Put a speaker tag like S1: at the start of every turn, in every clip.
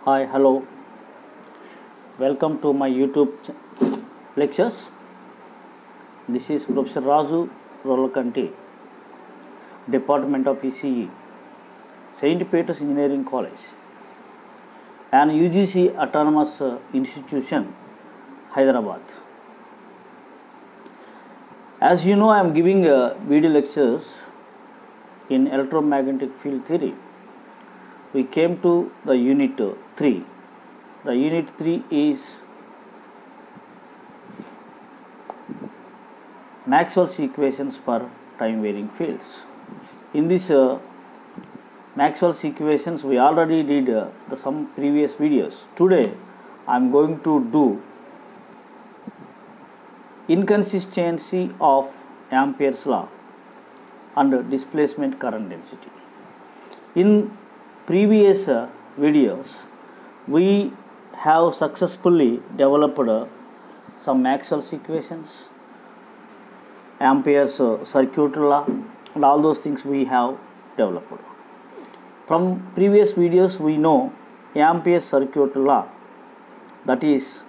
S1: Hi, hello. Welcome to my YouTube lectures. This is Professor Raju Rolakanti, Department of ECE, Saint Peter's Engineering College, and UGC Autonomous Institution, Hyderabad. As you know, I am giving video lectures in electromagnetic field theory. We came to the unit 3. The unit 3 is Maxwell's equations for time varying fields. In this Maxwell's equations, we already did some previous videos. Today I am going to do inconsistency of Ampere's law and displacement current density. In previous videos, we have successfully developed some Maxwell's equations, Ampere's circuit law, and all those things we have developed. From previous videos, we know Ampere's circuit law, that is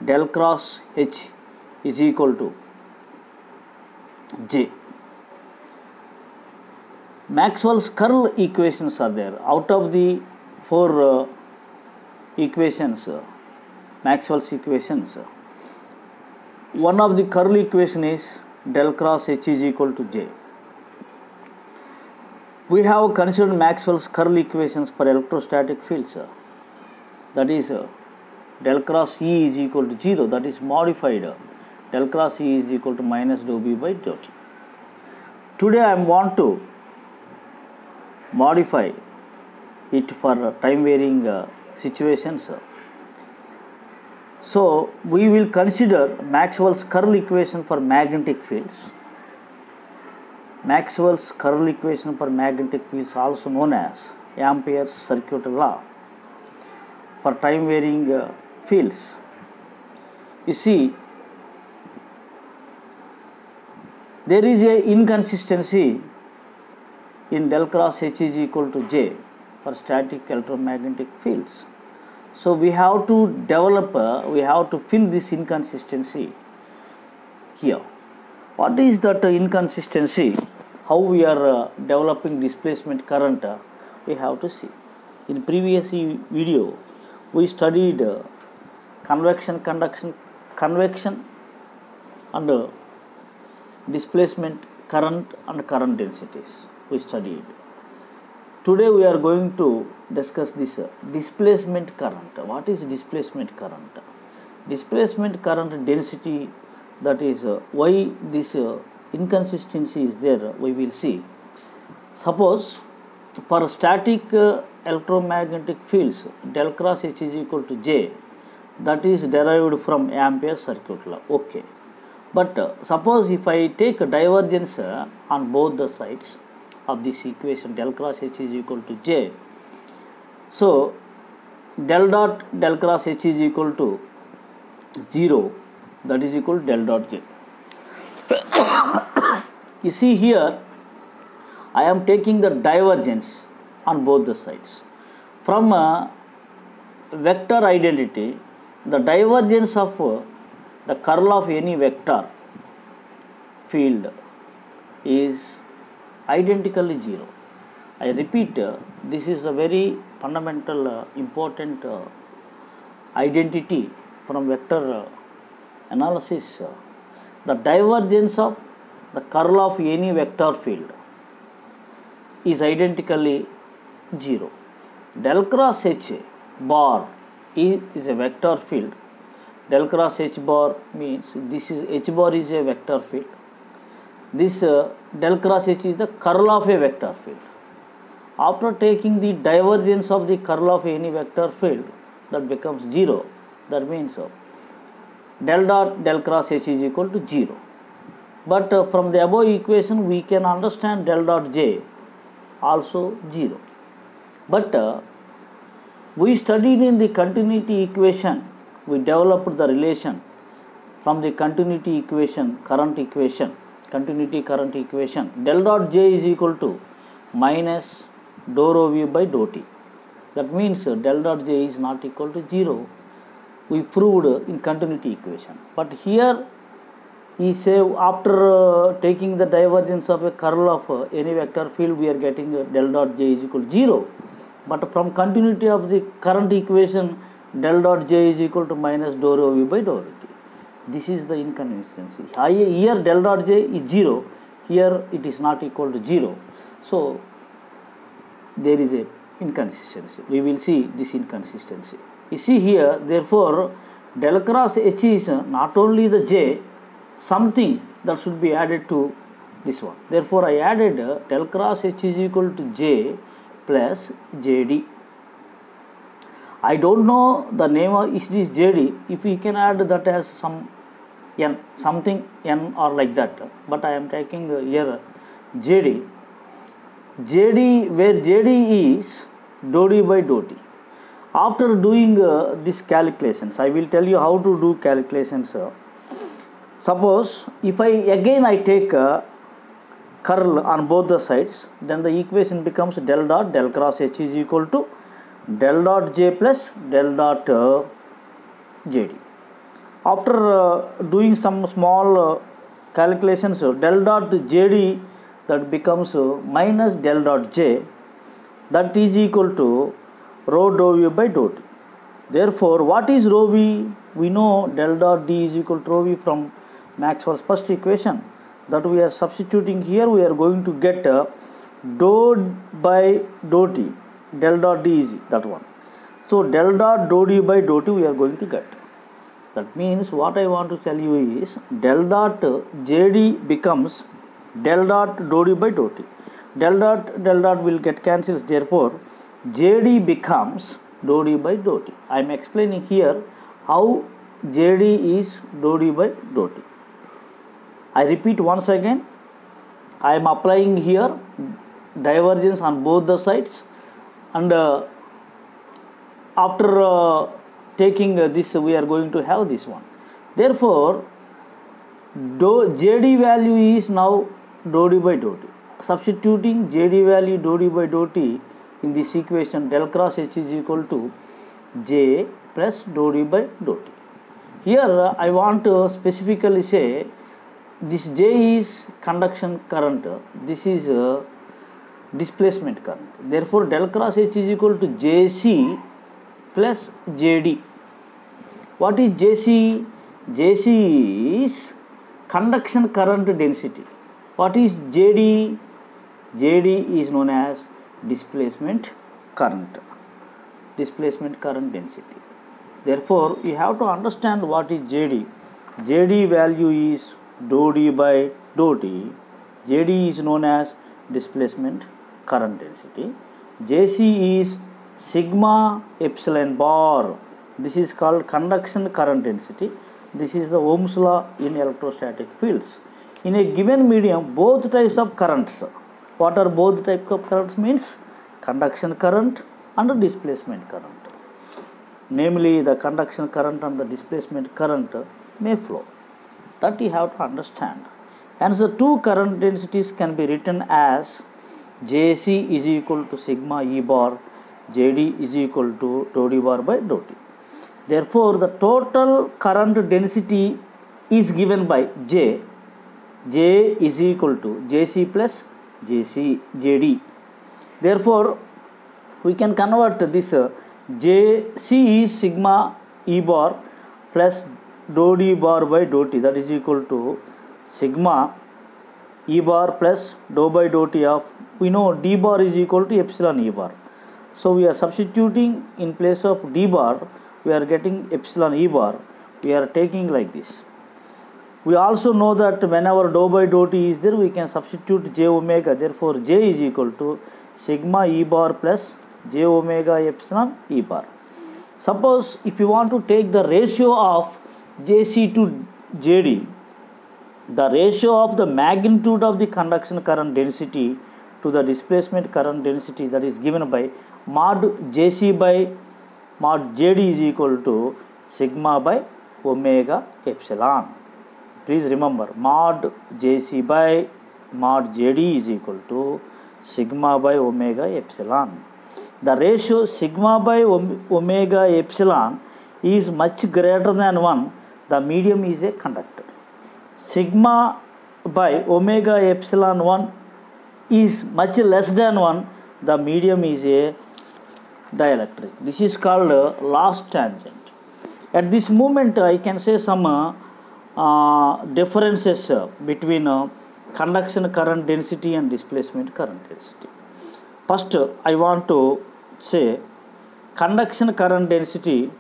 S1: del cross H is equal to J. Maxwell's curl equations are there. Out of the four equations, Maxwell's equations, one of the curl equation is del cross H is equal to J. We have considered Maxwell's curl equations for electrostatic fields, that is del cross E is equal to 0, that is modified del cross E is equal to minus dou B by dou T. Today I want to modify it for time varying situations. So we will consider Maxwell's curl equation for magnetic fields. Maxwell's curl equation for magnetic fields, also known as Ampere's circuit law for time varying fields. You see, there is a inconsistency in del cross H is equal to J for static electromagnetic fields. So we have to develop, we have to fill this inconsistency here. What is that inconsistency? How we are developing displacement current, we have to see. In previous video, we studied convection, convection and displacement current and current densities. We studied. Today we are going to discuss this displacement current. What is displacement current? Displacement current density, that is why this inconsistency is there, we will see. Suppose for static electromagnetic fields, del cross H is equal to J, that is derived from Ampere's circuit law. Okay. But suppose if I take a divergence on both the sides of this equation, del cross H is equal to J, so del cross H is equal to 0, that is equal to del dot J. You see here, I am taking the divergence on both the sides. From vector identity, the divergence of the curl of any vector field is identically 0. I repeat, this is a very fundamental important identity from vector analysis. The divergence of the curl of any vector field is identically 0. Del cross H bar is a vector field. Del cross H bar means this is H bar is a vector field. This del cross H is the curl of a vector field. After taking the divergence of the curl of any vector field, that becomes 0. That means del cross H is equal to 0. But from the above equation, we can understand del dot J also 0. But we studied in the continuity equation, we developed the relation from the continuity equation, continuity current equation, del dot J is equal to minus dou rho V by dou T. That means del dot j is not equal to 0. We proved in continuity equation. But here he say after taking the divergence of a curl of any vector field, we are getting del dot j is equal to 0. But from continuity of the current equation, del dot j is equal to minus dou rho v by dou rho t. This is the inconsistency. Here del dot j is 0. Here it is not equal to 0. So there is a inconsistency. We will see this inconsistency. You see here, therefore, del cross H is not only the j, something that should be added to this one. Therefore, I added del cross H is equal to j plus jd. I don't know the name of is this jd. If we can add that as some n, something n or like that, but I am taking here jd. jd, where jd is dou d by dou t. After doing these calculations, I will tell you how to do calculations. Suppose if I take curl on both the sides, then the equation becomes del dot del cross H is equal to del dot j plus del dot jd. After doing some small calculations, del dot jd, that becomes minus del dot j, that is equal to rho dou v by dou t. Therefore, what is rho v? We know del dot d is equal to rho v from Maxwell's first equation. That we are substituting here, we are going to get dou by dou t. Del dot d is that one. So del dot dou d by dou t we are going to get. That means what I want to tell you is del dot jd becomes del dot dou d by dou t. Del dot will get cancelled. Therefore, jd becomes dou d by dou t. I am explaining here how jd is dou d by dou t. I repeat once again. I am applying here divergence on both the sides, and after taking this, we are going to have this one. Therefore, jd value is now dou d by dou t. Substituting jd value dou d by dou t in this equation, del cross H is equal to j plus dou d by dou t. Here I want to specifically say this j is conduction current, this is displacement current. Therefore, del cross H is equal to jc plus jd. What is jc? jc is conduction current density. What is jd? jd is known as displacement current density. Therefore, you have to understand what is jd. jd value is dou d by dou t. jd is known as displacement current density. jc is sigma epsilon bar. This is called conduction current density. This is the Ohm's law in electrostatic fields. In a given medium, both types of currents. What are both types of currents means? Conduction current and displacement current. Namely, the conduction current and the displacement current may flow. That you have to understand. Hence, the two current densities can be written as jc is equal to sigma e bar, jd is equal to dou d bar by dou t. Therefore, the total current density is given by j is equal to jc plus jd. Therefore, we can convert this jc is sigma e bar plus dou d bar by dou t, that is equal to sigma e bar plus dou by dou t of, we know d bar is equal to epsilon e bar. So we are substituting in place of d bar, we are getting epsilon e bar, we are taking like this. We also know that whenever dou by dou t is there, we can substitute j omega. Therefore, j is equal to sigma e bar plus j omega epsilon e bar. Suppose if you want to take the ratio of jc to jd, the ratio of the magnitude of the conduction current density to the displacement current density, that is given by mod jc by mod jd is equal to sigma by omega epsilon. Please remember, mod jc by mod jd is equal to sigma by omega epsilon. the ratio sigma by omega epsilon is much greater than 1, the medium is a conductor. Sigma by omega epsilon 1 is much less than 1, the medium is a dielectric. This is called last tangent. At this moment, I can say some differences between conduction current density and displacement current density. First, I want to say conduction current density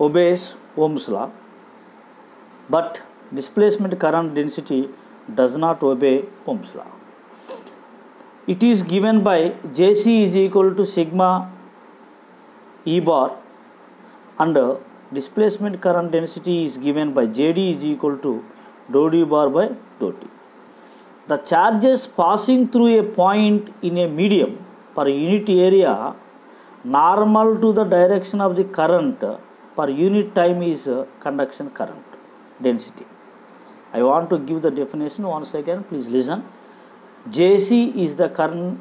S1: obeys Ohm's law, but displacement current density does not obey Ohm's law. It is given by Jc is equal to sigma E bar, and displacement current density is given by Jd is equal to dou d bar by dou t. The charges passing through a point in a medium per unit area normal to the direction of the current per unit time is conduction current density. I want to give the definition once again, please listen. Jc is the current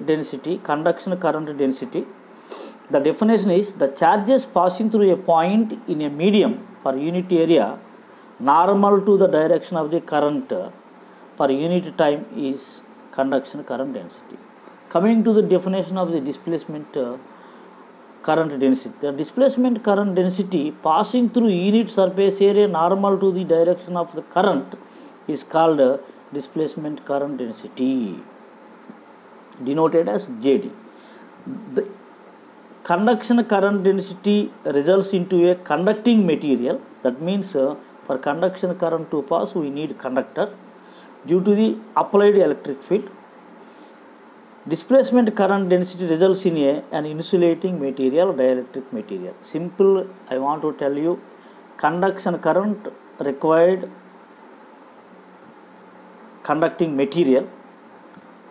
S1: density, conduction current density. The definition is the charges passing through a point in a medium per unit area normal to the direction of the current per unit time is conduction current density. Coming to the definition of the displacement current density. The displacement current density passing through unit surface area normal to the direction of the current is called displacement current density, denoted as Jd. The conduction current density results into a conducting material. That means for conduction current to pass, we need conductor due to the applied electric field. Displacement current density results in an insulating material, dielectric material. Simple, I want to tell you, conduction current required conducting material,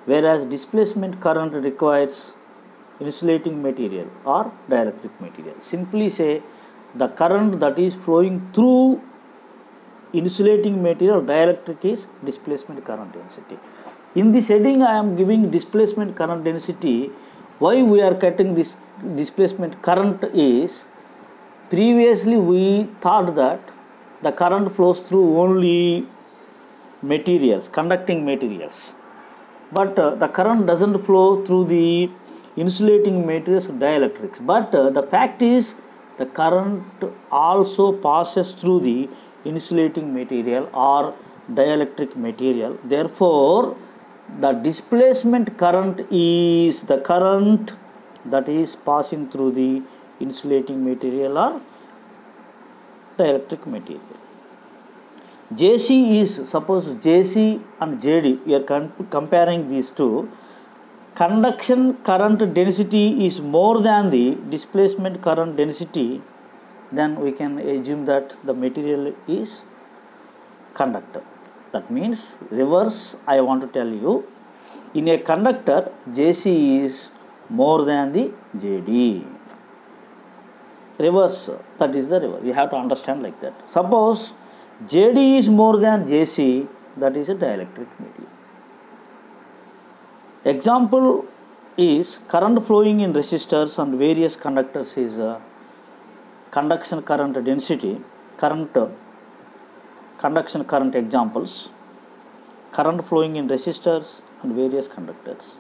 S1: whereas displacement current requires insulating material or dielectric material. Simply say the current that is flowing through insulating material, dielectric, is displacement current density. In this heading, I am giving displacement current density. Why we are cutting this displacement current is, previously we thought that the current flows through only materials, conducting materials, but the current doesn't flow through the insulating materials, dielectrics. But the fact is the current also passes through the insulating material or dielectric material. Therefore, the displacement current is the current that is passing through the insulating material or dielectric material. Jc is, suppose Jc and Jd, we are comparing these two. Conduction current density is more than the displacement current density, then we can assume that the material is conductor. That means reverse, I want to tell you, in a conductor Jc is more than the Jd. Reverse, that is the reverse. You have to understand like that. Suppose Jd is more than Jc, that is a dielectric medium. Example is current flowing in resistors and various conductors is conduction current density. Conduction current examples: current flowing in resistors and various conductors.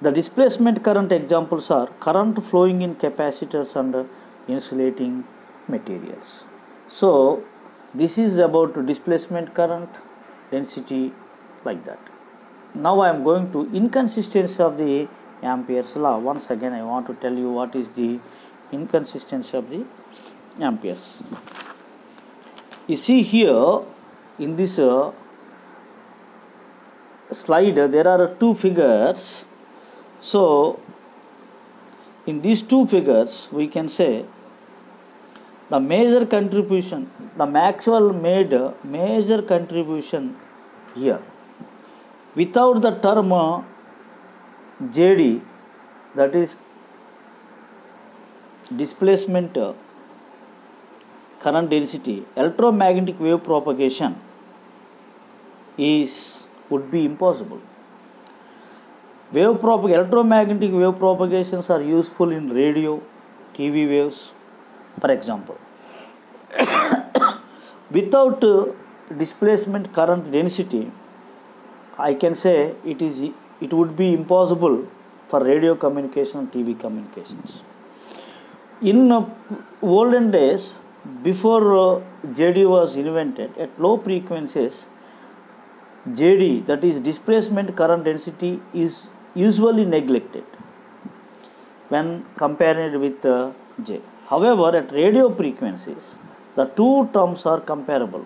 S1: The displacement current examples are current flowing in capacitors and insulating materials. So this is about displacement current density, like that. Now I am going to inconsistency of the Ampere's law. Once again I want to tell you what is the inconsistency of the Ampere's. You see here in this slide there are two figures. So in these two figures we can say the major contribution, the Maxwell made major contribution here. Without the term Jd, that is displacement current density, electromagnetic wave propagation would be impossible. Electromagnetic wave propagations are useful in radio, TV waves, for example. Without displacement current density, I can say it would be impossible for radio communication and TV communications. In olden days, before JD was invented, at low frequencies, JD, that is displacement current density, is usually neglected when compared with J. However, at radio frequencies, the two terms are comparable.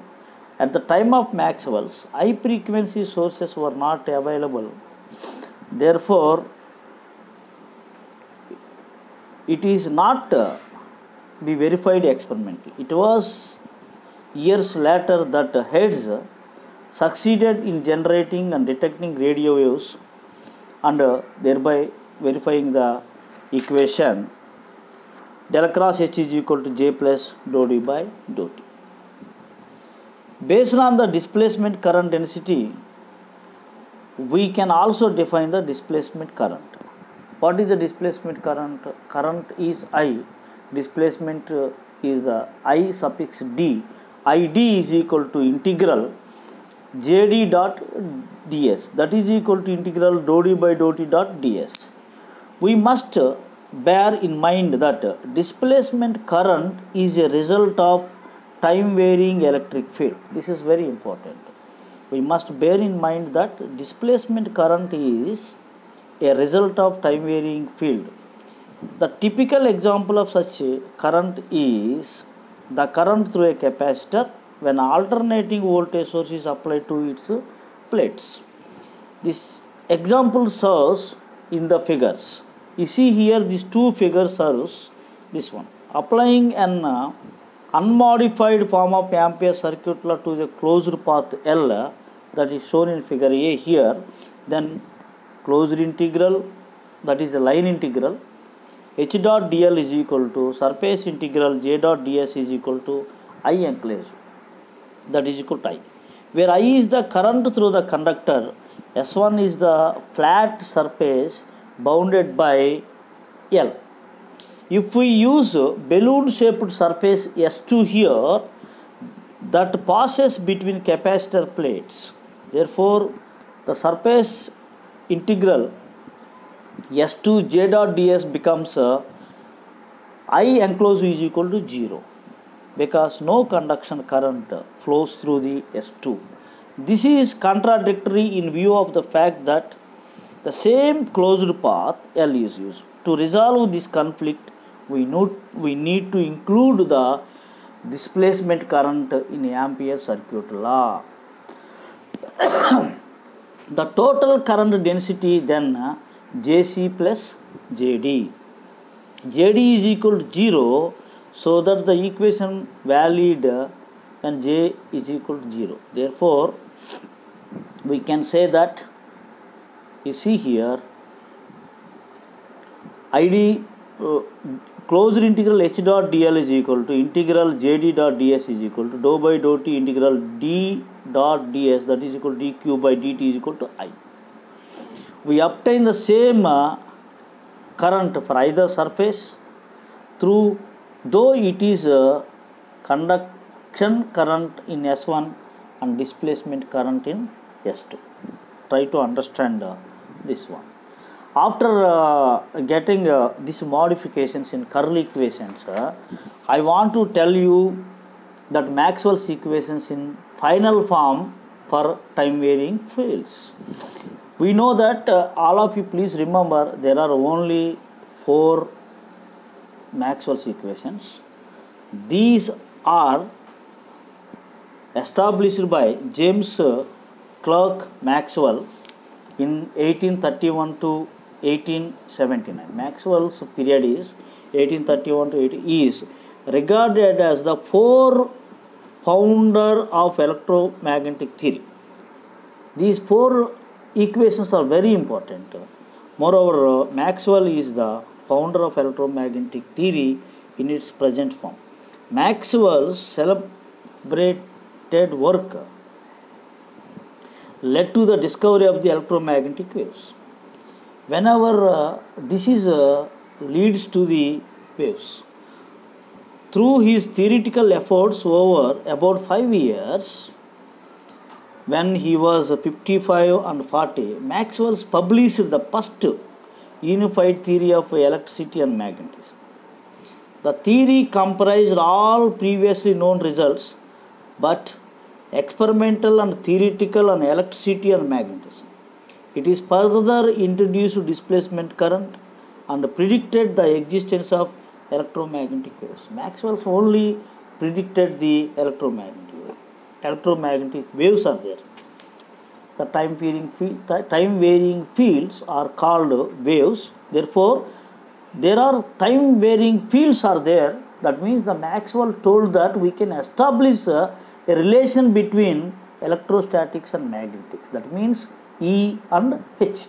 S1: At the time of Maxwell's, high frequency sources were not available. Therefore, it is not be verified experimentally. It was years later that Hertz succeeded in generating and detecting radio waves and thereby verifying the equation del cross H is equal to J plus dou D by dou T. Based on the displacement current density, we can also define the displacement current. What is the displacement current? Current is I, displacement is the I suffix D. ID is equal to integral JD dot ds, that is equal to integral dou D by dou T dot ds. We must bear in mind that displacement current is a result of time varying electric field. This is very important. We must bear in mind that displacement current is a result of time varying field. The typical example of such current is the current through a capacitor when alternating voltage source is applied to its plates. This example serves in the figures. You see here these two figures serves this one. Applying an unmodified form of Ampere circuit law to the closed path L, that is shown in figure A here, then closed integral, that is a line integral, H dot dl is equal to surface integral J dot ds is equal to I enclosed, that is equal to I, where I is the current through the conductor, S1 is the flat surface bounded by L. If we use balloon shaped surface S2 here, that passes between capacitor plates, therefore the surface integral S2 J dot ds becomes I enclosed is equal to 0 because no conduction current flows through the S2. This is contradictory in view of the fact that the same closed path L is used. To resolve this conflict, we need to include the displacement current in Ampere circuit law. The total current density then JC plus JD. JD is equal to 0, so that the equation valid when J is equal to 0. Therefore, we can say that, you see here, ID closed integral H dot dl is equal to integral JD dot ds is equal to dou by dou T integral D dot ds, that is equal to dq by dt is equal to I. We obtain the same current for either surface through, though it is conduction current in S1 and displacement current in S2. Try to understand this one. After getting these modifications in Curl equations, I want to tell you that Maxwell's equations in final form for time varying fields. We know that all of you please remember there are only 4 Maxwell's equations. These are established by James Clerk Maxwell in 1831 to 1879. Maxwell's period is 1831 to 80, is regarded as the founder of electromagnetic theory. These 4 equations are very important. Moreover, Maxwell is the founder of electromagnetic theory in its present form. Maxwell's celebrated work led to the discovery of the electromagnetic waves. whenever this is leads to the waves. Through his theoretical efforts over about 5 years, when he was 55 and 40, Maxwell published the first unified theory of electricity and magnetism. The theory comprised all previously known results, but experimental and theoretical on electricity and magnetism. It is further introduced displacement current and predicted the existence of electromagnetic waves. Maxwell only predicted the electromagnetic wave. Electromagnetic waves are there. The time varying fields are called waves. Therefore, there are time varying fields are there. That means the Maxwell told that we can establish a relation between electrostatics and magnetics. That means E and H.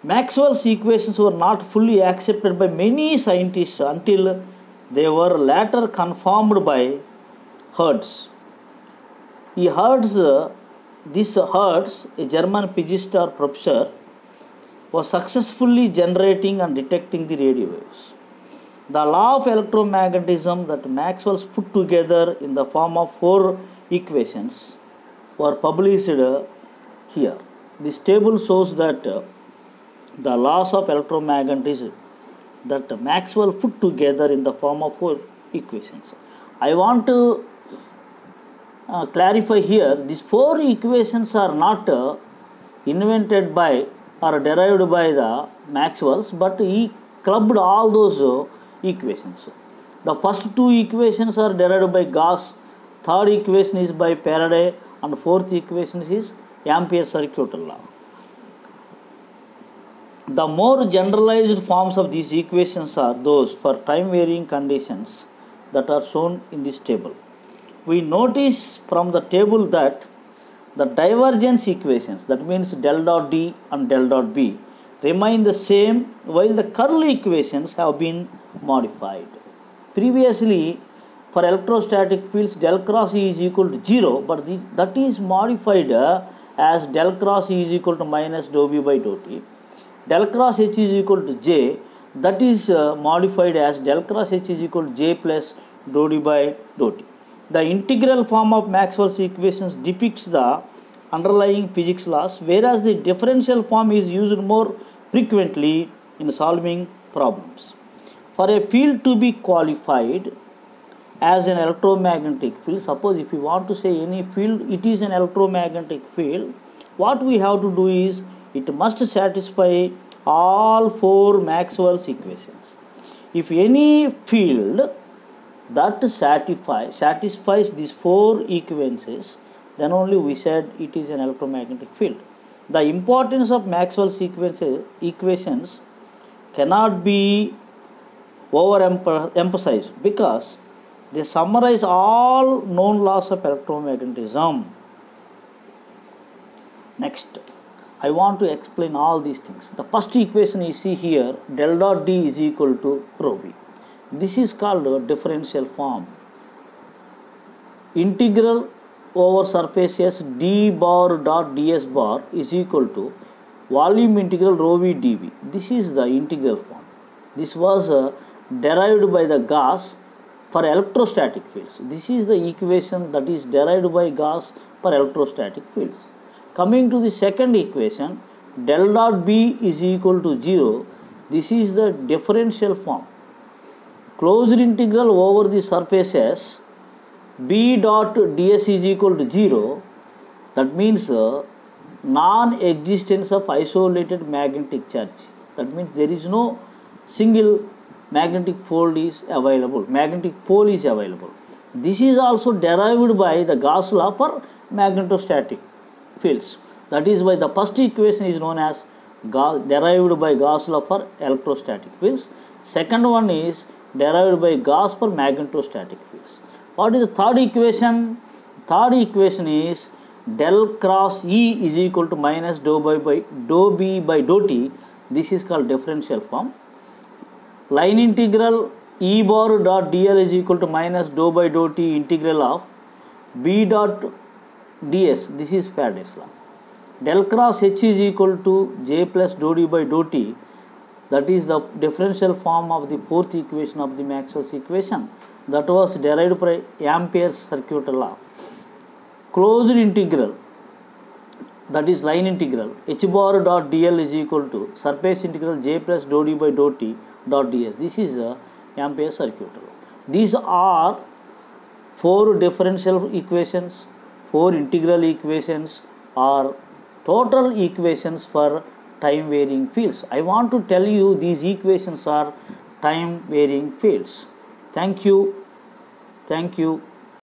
S1: Maxwell's equations were not fully accepted by many scientists until they were later confirmed by Hertz. This Hertz, a German physicist or professor, was successfully generating and detecting the radio waves. The law of electromagnetism that Maxwell put together in the form of 4 equations were published here. This table shows that the laws of electromagnetism that Maxwell put together in the form of 4 equations. I want to clarify here, these 4 equations are not invented by or derived by the Maxwell's, but he clubbed all those equations. The first 2 equations are derived by Gauss, third equation is by Faraday, and fourth equation is Ampere's circuit law. The more generalized forms of these equations are those for time varying conditions that are shown in this table. We notice from the table that the divergence equations, that means del dot D and del dot B, remain the same while the curl equations have been modified. Previously, for electrostatic fields, del cross E is equal to 0, but that is modified as del cross E is equal to minus dou B by dou T. Del cross H is equal to J, that is modified as del cross H is equal to J plus dou D by dou T. The integral form of Maxwell's equations depicts the underlying physics laws, whereas the differential form is used more frequently in solving problems. For a field to be qualified as an electromagnetic field, suppose if you want to say any field, it is an electromagnetic field, what we have to do is, it must satisfy all 4 Maxwell's equations. If any field that satisfies these 4 equations, then only we said it is an electromagnetic field. The importance of Maxwell's equations cannot be overemphasized because they summarize all known laws of electromagnetism. Next, I want to explain all these things. The first equation you see here, del dot D is equal to rho V. This is called a differential form. Integral over surface S d bar dot ds bar is equal to volume integral rho V dV. This is the integral form. This was derived by the Gauss for electrostatic fields. This is the equation that is derived by Gauss for electrostatic fields. Coming to the second equation, del dot B is equal to 0. This is the differential form. Closed integral over the surface S, B dot ds is equal to 0. That means non-existence of isolated magnetic charge. That means there is no single magnetic pole is available. Magnetic pole is available. This is also derived by the Gauss law for magnetostatic fields. That is why the first equation is known as derived by Gauss law for electrostatic fields. Second one is derived by Gauss for magnetostatic fields. What is the third equation? Third equation is del cross E is equal to minus dou B by dou T. This is called differential form. Line integral E bar dot dl is equal to minus dou by dou T integral of B dot ds. This is Faraday's law. del cross H is equal to J plus dou d by dou t, that is the differential form of the fourth equation of the Maxwell's equation that was derived by Ampere's circuit law. Closed integral, that is line integral, h bar dot dl is equal to surface integral J plus dou d by dou t dot ds. This is Ampere's circuit law. These are four differential equations, four integral equations, or total equations for time varying fields. I want to tell you these equations are time varying fields. Thank you. Thank you.